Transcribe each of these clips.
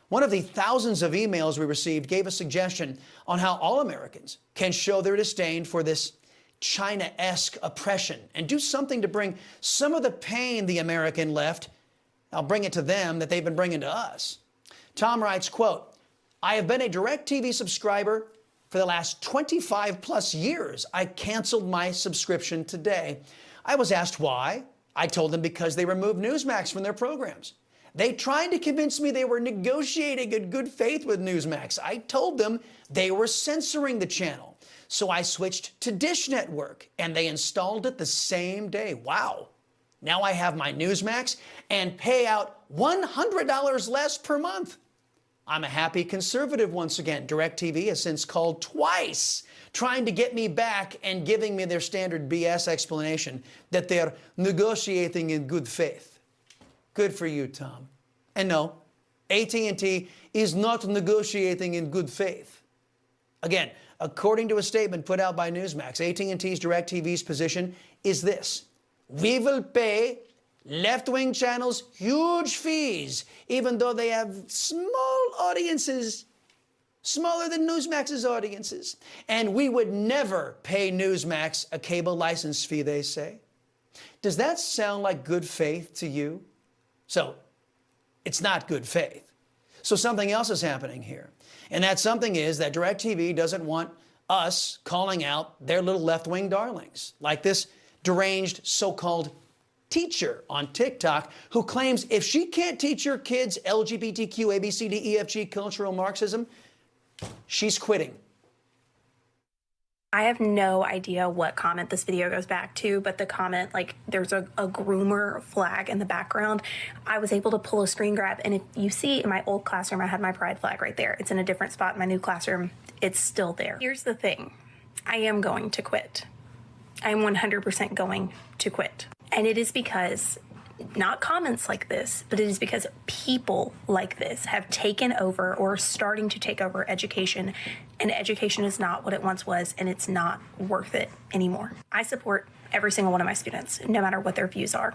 One of the thousands of emails we received gave a suggestion on how all Americans can show their disdain for this China-esque oppression and do something to bring some of the pain the American left, I'll bring it to them that they've been bringing to us. Tom writes, quote, I have been a DirecTV subscriber for the last 25 plus years. I canceled my subscription today. I was asked why. I told them because they removed Newsmax from their programs. They tried to convince me they were negotiating in good faith with Newsmax. I told them they were censoring the channel. So I switched to Dish Network, and they installed it the same day. Wow. Now I have my Newsmax and pay out $100 less per month. I'm a happy conservative once again. DirecTV has since called twice, trying to get me back and giving me their standard BS explanation that they're negotiating in good faith. Good for you, Tom. And no, AT&T is not negotiating in good faith. Again, according to a statement put out by Newsmax, AT&T's DirecTV's position is this: we will pay left-wing channels huge fees, even though they have small audiences, smaller than Newsmax's audiences. And we would never pay Newsmax a cable license fee, they say. Does that sound like good faith to you? So, it's not good faith. So something else is happening here. And that something is that DirecTV doesn't want us calling out their little left-wing darlings, like this deranged so-called teacher on TikTok who claims if she can't teach your kids LGBTQ, ABCD, EFG, cultural Marxism, she's quitting. I have no idea what comment this video goes back to, but the comment, like, there's a groomer flag in the background. I was able to pull a screen grab, and if you see in my old classroom, I had my pride flag right there. It's in a different spot in my new classroom. It's still there. Here's the thing. I am going to quit. I am 100% going to quit. And it is because, not comments like this, but it is because people like this have taken over or are starting to take over education, and education is not what it once was, and it's not worth it anymore. I support every single one of my students, no matter what their views are.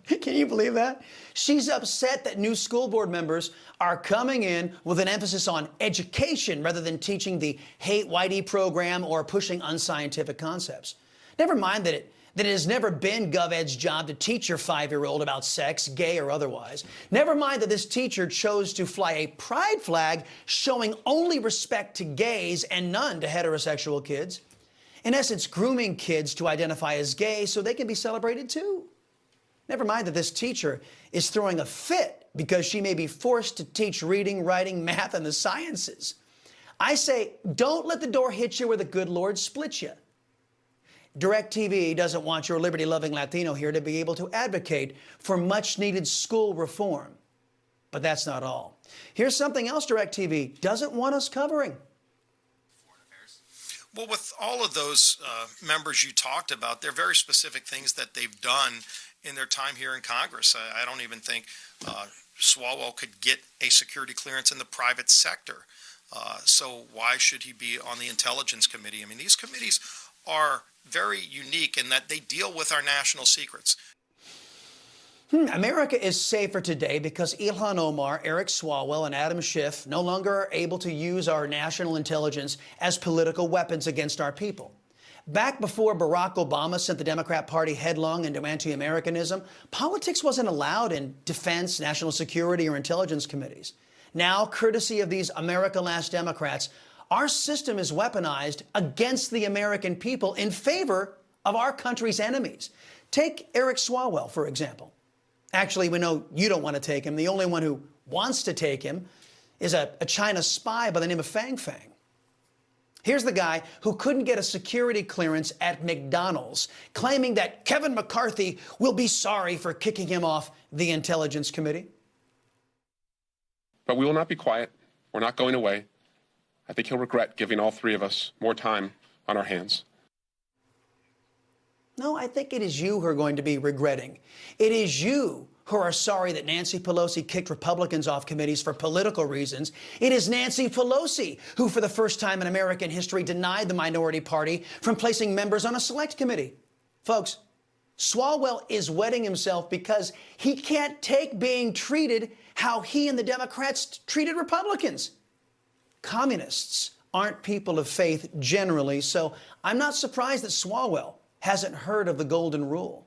Can you believe that? She's upset that new school board members are coming in with an emphasis on education rather than teaching the hate whitey program or pushing unscientific concepts. Never mind that it has never been GovEd's job to teach your 5-year-old about sex, gay or otherwise. Never mind that this teacher chose to fly a pride flag showing only respect to gays and none to heterosexual kids. In essence, grooming kids to identify as gay so they can be celebrated too. Never mind that this teacher is throwing a fit because she may be forced to teach reading, writing, math, and the sciences. I say, don't let the door hit you where the good Lord split you. DirecTV doesn't want your liberty-loving Latino here to be able to advocate for much-needed school reform. But that's not all. Here's something else DirecTV doesn't want us covering. Well, with all of those members you talked about, they're very specific things that they've done in their time here in Congress. I don't even think Swalwell could get a security clearance in the private sector. So why should he be on the Intelligence Committee? I mean, these committees are very unique in that they deal with our national secrets. America is safer today because Ilhan Omar, Eric Swalwell, and Adam Schiff no longer are able to use our national intelligence as political weapons against our people. Back before Barack Obama sent the Democrat Party headlong into anti-Americanism, politics wasn't allowed in defense, national security, or intelligence committees. Now, courtesy of these America Last Democrats, our system is weaponized against the American people in favor of our country's enemies. Take Eric Swalwell, for example. Actually, we know you don't want to take him. The only one who wants to take him is a China spy by the name of Fang Fang. Here's the guy who couldn't get a security clearance at McDonald's, claiming that Kevin McCarthy will be sorry for kicking him off the Intelligence Committee. But we will not be quiet. We're not going away. I think he'll regret giving all three of us more time on our hands. No, I think it is you who are going to be regretting. It is you who are sorry that Nancy Pelosi kicked Republicans off committees for political reasons. It is Nancy Pelosi who, for the first time in American history, denied the minority party from placing members on a select committee. Folks, Swalwell is wetting himself because he can't take being treated how he and the Democrats treated Republicans. Communists aren't people of faith generally, so I'm not surprised that Swalwell hasn't heard of the golden rule.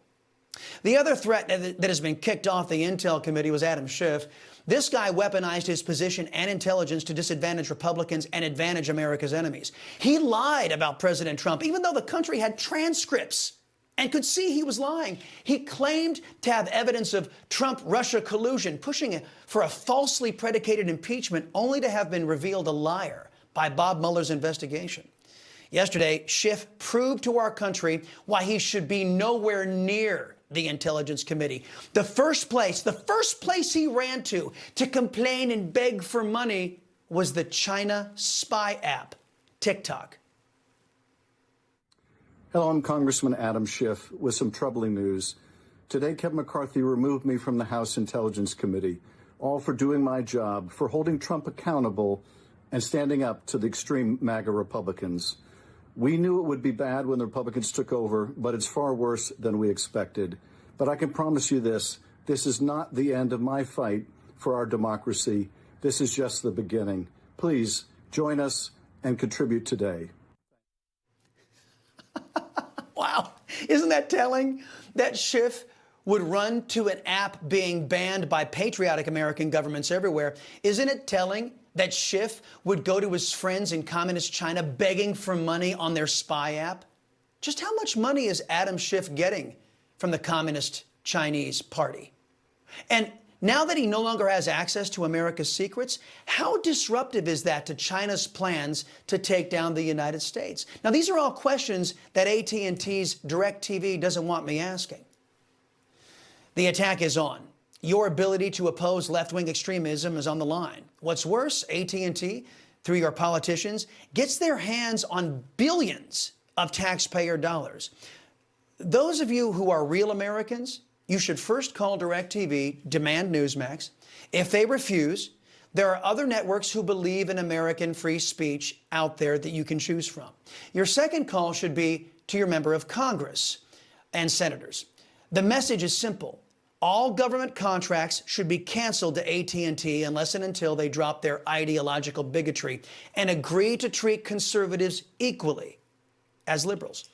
The other threat that has been kicked off the Intel Committee was Adam Schiff. This guy weaponized his position and intelligence to disadvantage Republicans and advantage America's enemies. He lied about President Trump, even though the country had transcripts and could see he was lying. He claimed to have evidence of Trump-Russia collusion, pushing for a falsely predicated impeachment, only to have been revealed a liar by Bob Mueller's investigation. Yesterday, Schiff proved to our country why he should be nowhere near the Intelligence Committee. The first place he ran to complain and beg for money was the China spy app, TikTok. Hello, I'm Congressman Adam Schiff with some troubling news. Today, Kevin McCarthy removed me from the House Intelligence Committee, all for doing my job, for holding Trump accountable and standing up to the extreme MAGA Republicans. We knew it would be bad when the Republicans took over, but it's far worse than we expected. But I can promise you this is not the end of my fight for our democracy. This is just the beginning. Please join us and contribute today. Wow. Isn't that telling? That Schiff would run to an app being banned by patriotic American governments everywhere. Isn't it telling that Schiff would go to his friends in communist China begging for money on their spy app? Just how much money is Adam Schiff getting from the Communist Chinese Party? And now that he no longer has access to America's secrets, how disruptive is that to China's plans to take down the United States? Now, these are all questions that AT&T's DirecTV doesn't want me asking. The attack is on. Your ability to oppose left-wing extremism is on the line. What's worse, AT&T, through your politicians, gets their hands on billions of taxpayer dollars. Those of you who are real Americans, you should first call DirecTV, demand Newsmax. If they refuse, there are other networks who believe in American free speech out there that you can choose from. Your second call should be to your member of Congress and senators. The message is simple. All government contracts should be canceled to AT&T unless and until they drop their ideological bigotry and agree to treat conservatives equally as liberals.